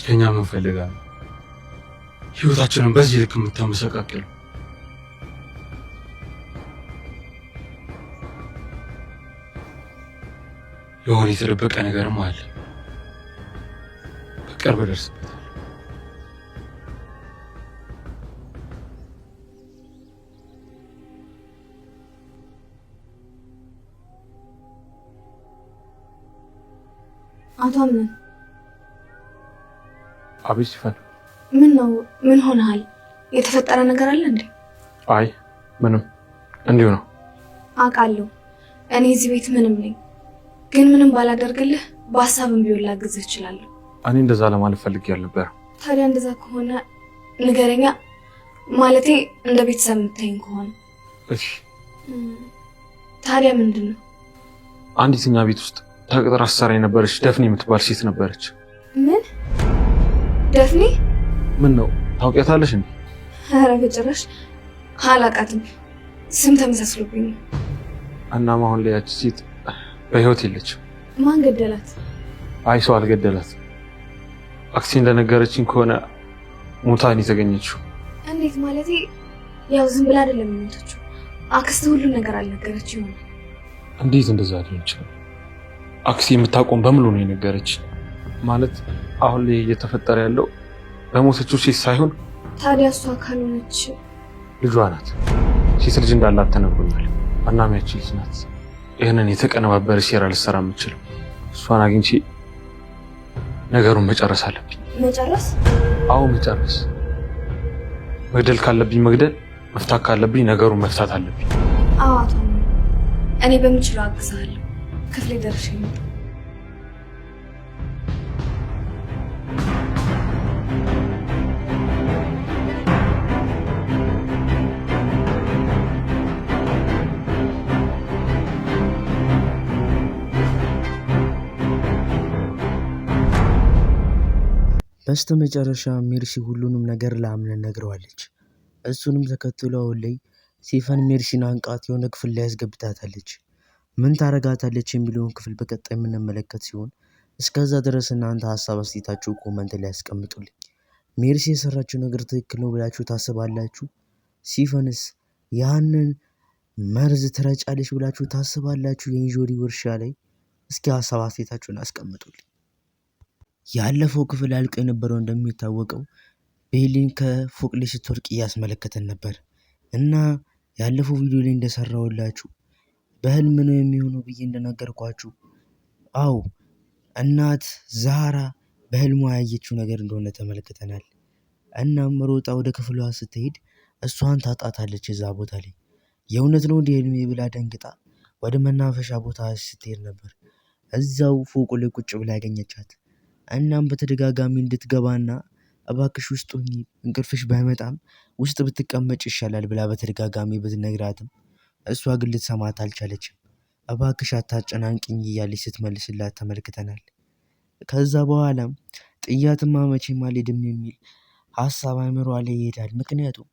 ከኛ ምን ፈልጋ ነው ህይወታችንን በዚህ ልክ የምታመሰቃቅለው? የሆነ የተደበቀ ነገርም አለ። በቅርብ ደርስበታል። አቶ አምነን። አቤት ሲፈን። ምን ነው? ምን ሆነሃል? የተፈጠረ ነገር አለ እንዴ? አይ ምንም፣ እንዲሁ ነው። አውቃለሁ እኔ እዚህ ቤት ምንም ነኝ፣ ግን ምንም ባላደርግልህ በሀሳብም ቢሆን ላግዝህ እችላለሁ። እኔ እንደዛ ለማለት ፈልጌ አልነበረ። ታዲያ እንደዛ ከሆነ ንገረኛ፣ ማለቴ እንደ ቤተሰብ የምታይኝ ከሆነ። እሺ። ታዲያ ምንድን ነው? አንዲት እኛ ቤት ውስጥ ተቀጥራ ስትሰራ የነበረች ደፍኔ የምትባል ሴት ነበረች። ምን? ደፍኔ? ምን ነው ታውቂያታለሽ እንዴ? ኧረ በጭራሽ አላውቃትም፣ ስም ተመሳስሎብኝ ነው። እናም አሁን ላይ ያቺ ሴት በህይወት የለችም። ማን ገደላት? አይ ሰው አልገደላት። አክሲ እንደነገረችኝ ከሆነ ሙታን የተገኘችው። እንዴት? ማለቴ ያው ዝም ብላ አይደለም የሞተችው። አክስት ሁሉ ነገር አልነገረችኝ ይሆናል። እንዴት እንደዛ ሊሆን ይችላል? አክሲ የምታቆም በሙሉ ነው የነገረችኝ። ማለት አሁን ላይ እየተፈጠረ ያለው በሞተችው ሴት ሳይሆን። ታዲያ እሷ ካልሆነች ልጇ ናት። ሴት ልጅ እንዳላት ተነግሮኛል። እናም ያቺ ልጅ ናት ይህንን የተቀነባበረ ሴራ ልትሰራ የምችለው። እሷን አግኝቼ ነገሩን መጨረስ አለብኝ። መጨረስ? አዎ መጨረስ። መግደል ካለብኝ መግደል፣ መፍታት ካለብኝ ነገሩን መፍታት አለብኝ። አዎ አቶ አምነን፣ እኔ በምችለው አግዛለሁ። ክፍሌ ደርሼ ነው። በስተመጨረሻ ሜርሲ ሁሉንም ነገር ለአምነን ነግረዋለች። እሱንም ተከትሎ አሁን ላይ ሲፈን ሜርሲን አንቃት የሆነ ክፍል ላይ ያስገብታታለች። ምን ታረጋታለች የሚለውን ክፍል በቀጣይ የምንመለከት ሲሆን እስከዛ ድረስ እናንተ ሀሳብ አስተያየታችሁ ኮመንት ላይ ያስቀምጡልኝ። ሜርሲ የሰራችው ነገር ትክክል ነው ብላችሁ ታስባላችሁ? ሲፈንስ ያንን መርዝ ትረጫለች ብላችሁ ታስባላችሁ? የኢንጆሪ ውርሻ ላይ እስኪ ሀሳብ አስተያየታችሁን አስቀምጡልኝ። ያለፈው ክፍል አልቆ የነበረው እንደሚታወቀው ቤሊን ከፎቅ ላይ ስትወድቅ እያስመለከተን ነበር እና ያለፈው ቪዲዮ ላይ እንደሰራሁላችሁ በህልም ነው የሚሆነው ብዬ እንደነገርኳችሁ፣ አዎ እናት ዛራ በህልሟ ያየችው ነገር እንደሆነ ተመልክተናል። እናም ሮጣ ወደ ክፍሏ ስትሄድ እሷን ታጣታለች። እዛ ቦታ ላይ የእውነት ነው እንደ ህልሜ ብላ ደንግጣ ወደ መናፈሻ ቦታ ስትሄድ ነበር እዛው ፎቁ ላይ ቁጭ ብላ ያገኘቻት። እናም በተደጋጋሚ እንድትገባና እባክሽ ውስጥ ሁኚ እንቅልፍሽ ባይመጣም ውስጥ ብትቀመጭ ይሻላል ብላ በተደጋጋሚ ብትነግራትም እሷ ግን ልትሰማት አልቻለችም። እባክሽ አታጨናንቅኝ እያለች ስትመልስላት ተመልክተናል። ከዛ በኋላም ጥያትማ መቼም አልሄድም የሚል ሀሳብ አእምሯ ላይ ይሄዳል። ምክንያቱም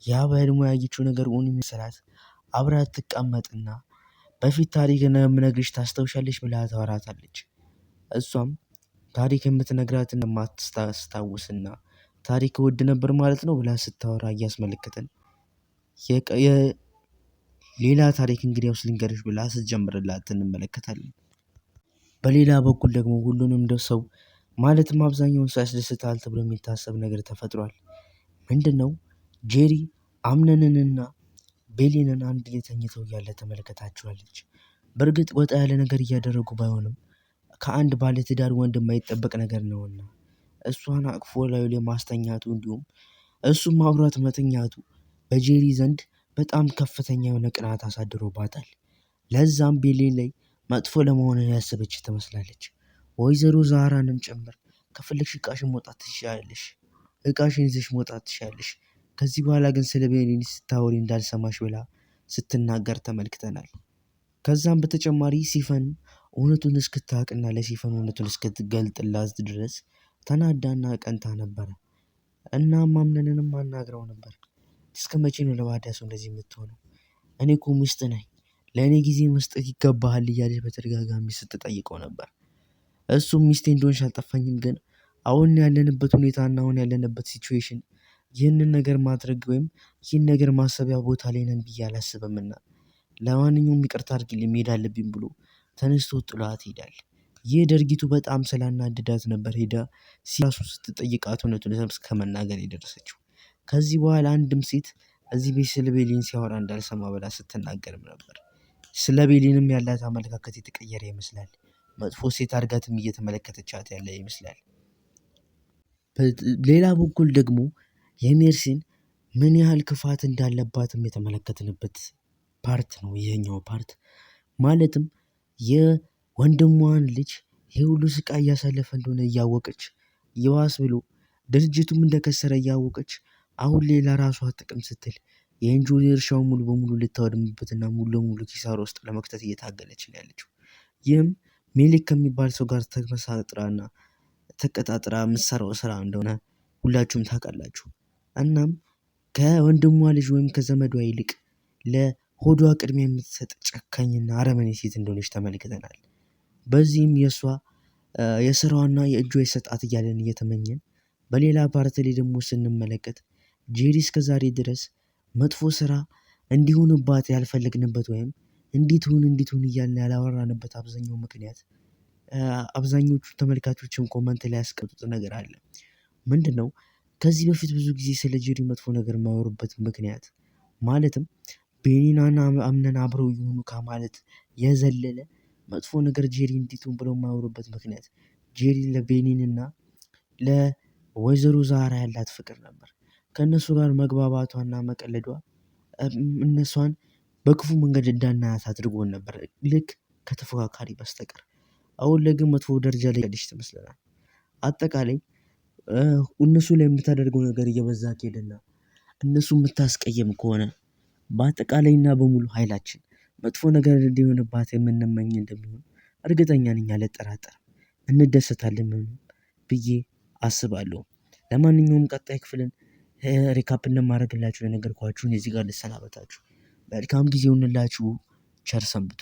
ያ በህልሟ ያየችው ነገር እውን መሰላት አብራት ትቀመጥና በፊት ታሪክ የምነግርሽ ታስታውሻለች ብላ ታወራታለች። እሷም ታሪክ የምትነግራት እንደማታስታውስና ታሪክ ውድ ነበር ማለት ነው ብላ ስታወራ እያስመለከተን ሌላ ታሪክ እንግዲያውስ ልንገርሽ ብላ ስትጀምርላት እንመለከታለን። በሌላ በኩል ደግሞ ሁሉንም እንደ ሰው ማለትም አብዛኛውን ሰው ያስደስታል ተብሎ የሚታሰብ ነገር ተፈጥሯል። ምንድን ነው? ጄሪ አምነንንና ቤሊንን አንድ ላይ ተኝተው እያለ ተመለከታቸዋለች። በእርግጥ ወጣ ያለ ነገር እያደረጉ ባይሆንም ከአንድ ባለትዳር ወንድ የማይጠበቅ ነገር ነውና እሷን አቅፎ ላዩ ላይ ማስተኛቱ እንዲሁም እሱም አብሯት መተኛቱ በጄሪ ዘንድ በጣም ከፍተኛ የሆነ ቅናት አሳድሮባታል። ለዛም ቤሊን ላይ መጥፎ ለመሆንን ያሰበች ትመስላለች። ወይዘሮ ዛራንም ጭምር ከፈለግሽ እቃሽን መውጣት ትችላለሽ፣ እቃሽን ይዘሽ መውጣት ትችላለሽ፣ ከዚህ በኋላ ግን ስለ ቤሊን ስታወሪ እንዳልሰማሽ ብላ ስትናገር ተመልክተናል። ከዛም በተጨማሪ ሲፈን እውነቱን እስክታውቅና ለሲፈን እውነቱን እስክትገልጥላት ድረስ ተናዳና ቀንታ ነበረ። እናም አምነንንም አናግረው ነበር። እስከ መቼ ነው ለባዳ ሰው እንደዚህ የምትሆነው? እኔ እኮ ሚስት ነኝ፣ ለእኔ ጊዜ መስጠት ይገባሃል እያለች በተደጋጋሚ ስትጠይቀው ነበር። እሱም ሚስቴ እንደሆንሽ አልጠፋኝም፣ ግን አሁን ያለንበት ሁኔታና አሁን ያለንበት ሲቹዌሽን ይህንን ነገር ማድረግ ወይም ይህን ነገር ማሰቢያ ቦታ ላይ ነን ብዬ አላስብምና ለማንኛውም ይቅርታ አድርጊልኝ መሄድ አለብኝ ብሎ ተነስቶ ጥሏት ይሄዳል። ይህ ድርጊቱ በጣም ስላናደዳት ነበር ሄዳ ሲራሱ ስትጠይቃት እውነቱን እስከ መናገር የደረሰችው። ከዚህ በኋላ አንድም ሴት እዚህ ቤት ስለ ቤሊን ሲያወራ እንዳልሰማ ብላ ስትናገርም ነበር። ስለ ቤሊንም ያላት አመለካከት የተቀየረ ይመስላል። መጥፎ ሴት አድርጋትም እየተመለከተቻት ያለ ይመስላል። ሌላ በኩል ደግሞ የሜርሲን ምን ያህል ክፋት እንዳለባትም የተመለከትንበት ፓርት ነው ይሄኛው ፓርት። ማለትም የወንድሟን ልጅ ይህ ሁሉ ስቃይ እያሳለፈ እንደሆነ እያወቀች ይባስ ብሎ ድርጅቱም እንደከሰረ እያወቀች አሁን ሌላ ራሷ ጥቅም ስትል የእንጆሪ እርሻውን ሙሉ በሙሉ ልታወድምበትና ሙሉ ለሙሉ ኪሳራ ውስጥ ለመክተት እየታገለች ነው ያለችው። ይህም ሜሌክ ከሚባል ሰው ጋር ተመሳጥራና ተቀጣጥራ የምትሰራው ስራ እንደሆነ ሁላችሁም ታውቃላችሁ። እናም ከወንድሟ ልጅ ወይም ከዘመዷ ይልቅ ለሆዷ ቅድሚያ የምትሰጥ ጨካኝና አረመኔ ሴት እንደሆነች ተመልክተናል። በዚህም የእሷ የስራዋና የእጇ የሰጣት እያለን እየተመኘን በሌላ ፓርት ላይ ደግሞ ስንመለከት ጄሪ እስከዛሬ ድረስ መጥፎ ስራ እንዲሆንባት ያልፈለግንበት ወይም እንዲትሁን እያልን ያላወራንበት አብዛኛው ምክንያት አብዛኞቹ ተመልካቾችም ኮመንት ላይ ያስቀጡት ነገር አለ። ምንድነው? ከዚህ በፊት ብዙ ጊዜ ስለ ጄሪ መጥፎ ነገር የማያወሩበት ምክንያት ማለትም ቤኒናና አምነን አብረው ይሆኑ ከማለት የዘለለ መጥፎ ነገር ጄሪ እንዲትሁን ብለው የማያወሩበት ምክንያት ጄሪ ለቤኒንና ለወይዘሮ ዛራ ያላት ፍቅር ነበር። ከእነሱ ጋር መግባባቷና መቀለዷ እነሷን በክፉ መንገድ እንዳናያት አድርጎን ነበር፣ ልክ ከተፎካካሪ በስተቀር። አሁን ላይ ግን መጥፎ ደረጃ ላይ ያለች ትመስለናል። አጠቃላይ እነሱ ላይ የምታደርገው ነገር እየበዛ ከሄደና እነሱ የምታስቀየም ከሆነ በአጠቃላይና በሙሉ ኃይላችን መጥፎ ነገር እንዲሆንባት የምንመኝ እንደሚሆን እርግጠኛ ነኝ፣ አልጠራጠርም። እንደሰታለን ብዬ አስባለሁ። ለማንኛውም ቀጣይ ክፍልን ሪካፕ እንደማደርግላችሁ የነገርኳችሁን እዚህ ጋር ልሰናበታችሁ። መልካም ጊዜ ይሁንላችሁ። ቸር ሰንብቱ።